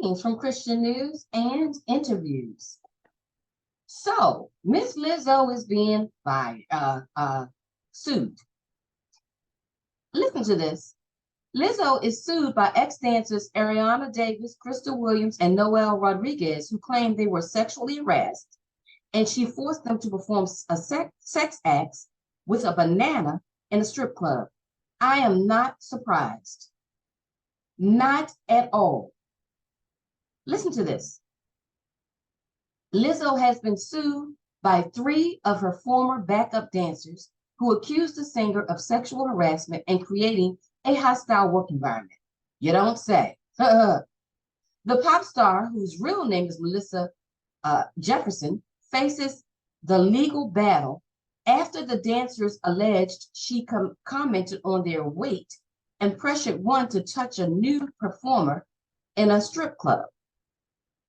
Things from Christian news and interviews. So, Miss Lizzo is being sued. Listen to this. Lizzo is sued by ex-dancers Ariana Davis, Crystal Williams, and Noel Rodriguez, who claimed they were sexually harassed, and she forced them to perform sex acts with a banana in a strip club. I am not surprised. Not at all. Listen to this. Lizzo has been sued by 3 of her former backup dancers who accused the singer of sexual harassment and creating a hostile work environment. You don't say. The pop star, whose real name is Melissa Jefferson, faces the legal battle after the dancers alleged she commented on their weight and pressured one to touch a nude performer in a strip club.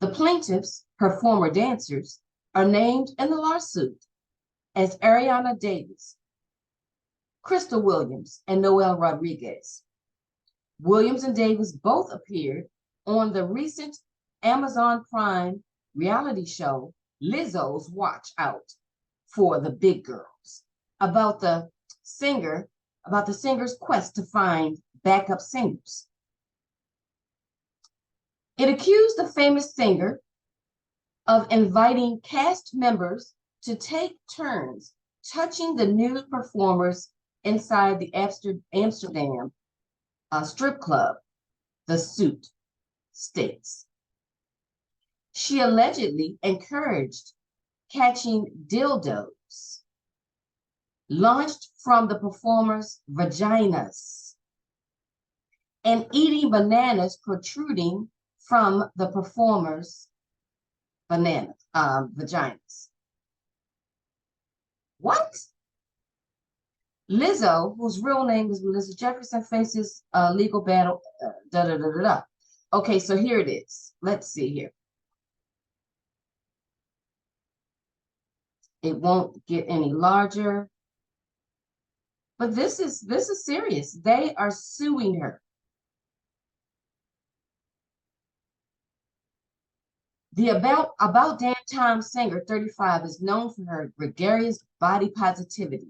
The plaintiffs, her former dancers, are named in the lawsuit as Ariana Davis, Crystal Williams, and Noel Rodriguez. Williams and Davis both appeared on the recent Amazon Prime reality show, Lizzo's Watch Out for the Big Girls, about the singer's quest to find backup singers. It accused the famous singer of inviting cast members to take turns touching the nude performers inside the Amsterdam strip club, the suit states. She allegedly encouraged catching dildos launched from the performers' vaginas and eating bananas protruding from the performers' vaginas. What? Lizzo, whose real name is Melissa Jefferson, faces a legal battle. Okay, so here it is. Let's see here. It won't get any larger. But this is serious. They are suing her. The About Damn Time singer, 35, is known for her gregarious body positivity,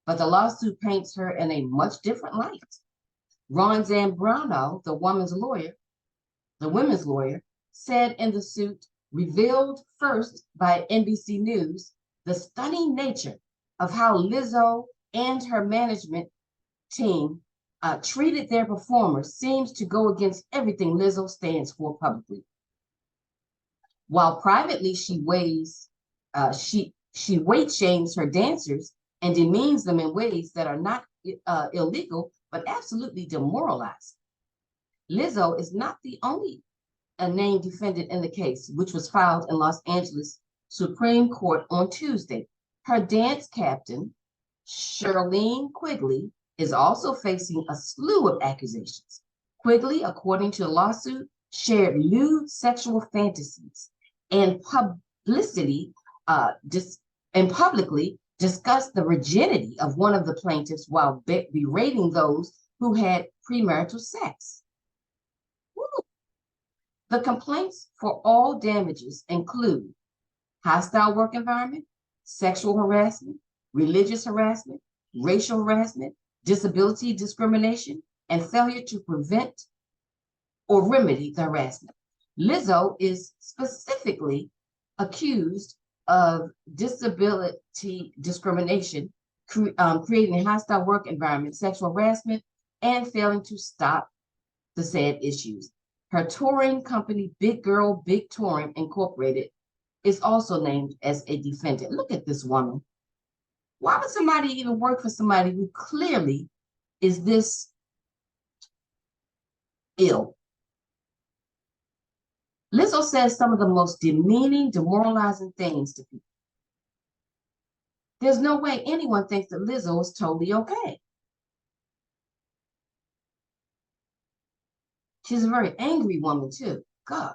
but the lawsuit paints her in a much different light. Ron Zambrano, the women's lawyer, said in the suit, revealed first by NBC News, the stunning nature of how Lizzo and her management team treated their performers seems to go against everything Lizzo stands for publicly. While privately she weight shames her dancers and demeans them in ways that are not illegal, but absolutely demoralizing. Lizzo is not the only named defendant in the case, which was filed in Los Angeles Supreme Court on Tuesday. Her dance captain, Shirlene Quigley, is also facing a slew of accusations. Quigley, according to the lawsuit, shared lewd sexual fantasies and publicly discussed the virginity of one of the plaintiffs while berating those who had premarital sex. Woo. The complaints for all damages include hostile work environment, sexual harassment, religious harassment, racial harassment, disability discrimination, and failure to prevent or remedy the harassment. Lizzo is specifically accused of disability discrimination, creating a hostile work environment, sexual harassment, and failing to stop the said issues. Her touring company, Big Girl Big Touring Incorporated, is also named as a defendant. Look at this woman. Why would somebody even work for somebody who clearly is this ill? Lizzo says some of the most demeaning, demoralizing things to people. There's no way anyone thinks that Lizzo is totally okay. She's a very angry woman, too. God.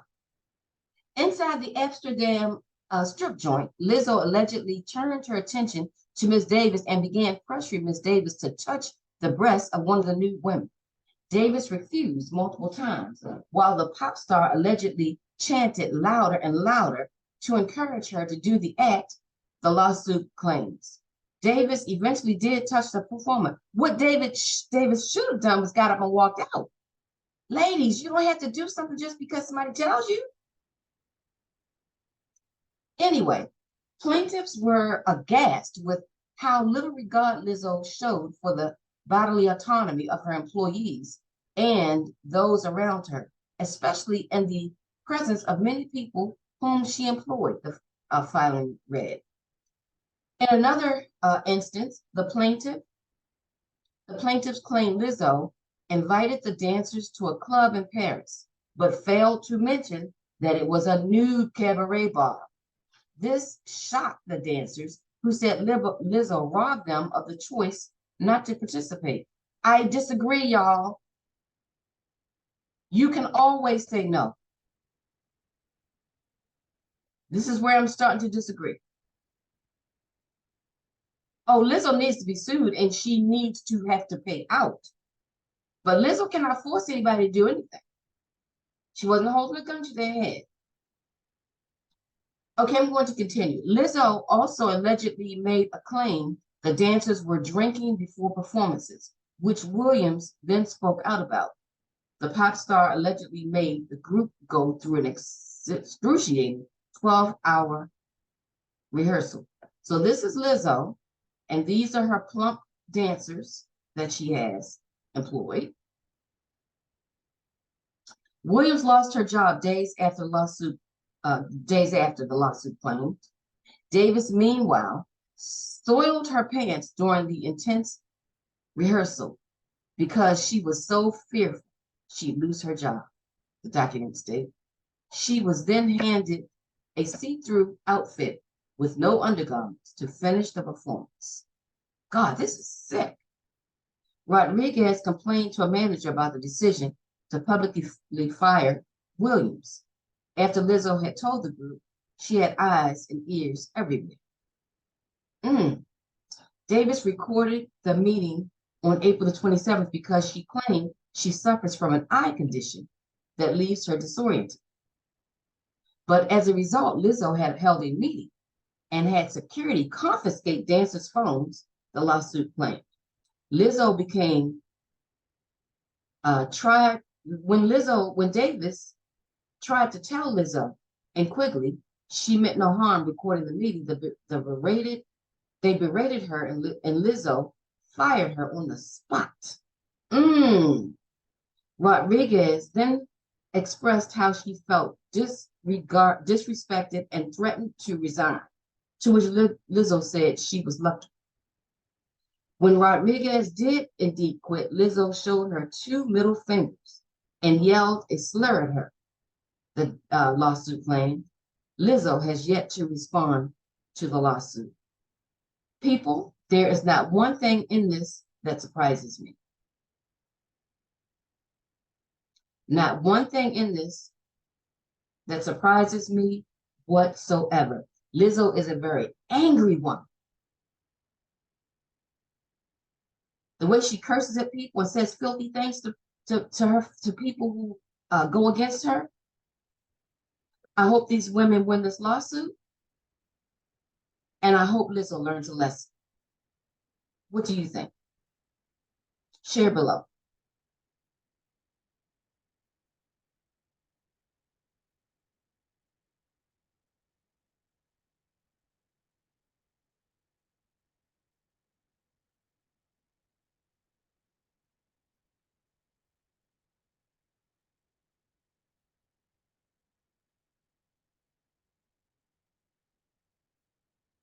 Inside the Amsterdam strip joint, Lizzo allegedly turned her attention to Ms. Davis and began pressuring Ms. Davis to touch the breasts of one of the nude women. Davis refused multiple times, while the pop star allegedly chanted louder and louder to encourage her to do the act, the lawsuit claims. Davis eventually did touch the performer. What Davis should have done was got up and walked out. Ladies, you don't have to do something just because somebody tells you. Anyway, plaintiffs were aghast with how little regard Lizzo showed for the bodily autonomy of her employees and those around her, especially in the presence of many people whom she employed, the filing read. In another instance, the plaintiffs claim Lizzo invited the dancers to a club in Paris, but failed to mention that it was a nude cabaret bar. This shocked the dancers, who said Lizzo robbed them of the choice not to participate. I disagree, y'all. You can always say no. This is where I'm starting to disagree. Oh, Lizzo needs to be sued and she needs to have to pay out. But Lizzo cannot force anybody to do anything. She wasn't holding a gun to their head. Okay, I'm going to continue. Lizzo also allegedly made a claim the dancers were drinking before performances, which Williams then spoke out about. The pop star allegedly made the group go through an excruciating 12-hour rehearsal. So this is Lizzo, and these are her plump dancers that she has employed. Williams lost her job days after the lawsuit claimed. Davis, meanwhile, soiled her pants during the intense rehearsal because she was so fearful she'd lose her job, the document stated. She was then handed a see-through outfit with no undergarments to finish the performance. God, this is sick. Rodriguez complained to a manager about the decision to publicly fire Williams after Lizzo had told the group she had eyes and ears everywhere. Davis recorded the meeting on April the 27th because she claimed she suffers from an eye condition that leaves her disoriented. But as a result, Lizzo had held a meeting and had security confiscate dancers' phones, the lawsuit claimed. Lizzo became when Davis tried to tell Lizzo and Quigley she meant no harm recording the meeting, they berated her, and Lizzo fired her on the spot. Rodriguez then expressed how she felt disrespected and threatened to resign, to which Lizzo said she was lucky. When Rodriguez did indeed quit, Lizzo showed her two middle fingers and yelled a slur at her, the lawsuit claimed. Lizzo has yet to respond to the lawsuit. People, there is not one thing in this that surprises me. Not one thing in this that surprises me whatsoever. Lizzo is a very angry one. The way she curses at people and says filthy things to people who go against her. I hope these women win this lawsuit. And I hope Lizzo learns a lesson. What do you think? Share below.